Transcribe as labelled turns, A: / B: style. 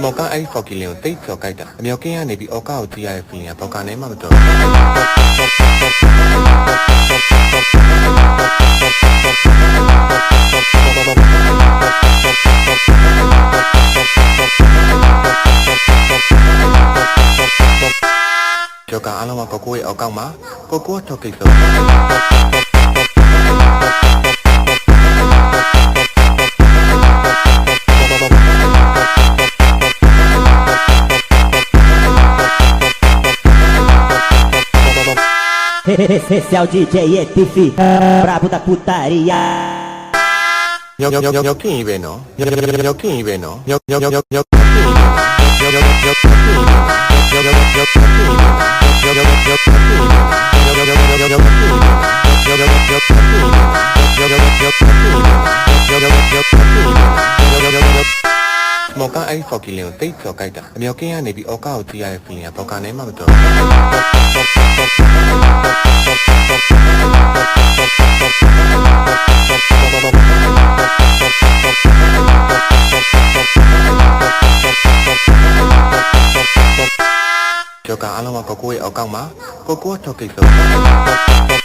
A: မော်ကအဲ့ဖော်ကီလင်ကိုတိတ်ကျော်ကြိုက်တာအမြောက်ကင်းကနေပြီးအော်ကာကိုကြည့်ရတဲ့ feeling ကဘောက်ကနေမှမတော်ကျော်ကအားလုံးကကိုကိုရဲ့အောက်ကောက်မှာကိုကိုထောက်ကိစ္စ
B: Esse é o DJ ETF Brabo da putaria
A: မော်ကအဲ့ဖော်ကီလင်ကိုတိတ်ကျော်ကြိုက်တာအမြောက်ကင်းကနေပြီးအော်ကာကိုကြည့်ရတဲ့ feeling ကဘောက်ကနေမှမတော်ကျော်ကအားလုံးကကိုကိုရဲ့အောက်ကောက်မှာကိုကိုထောက်ကိစ္စ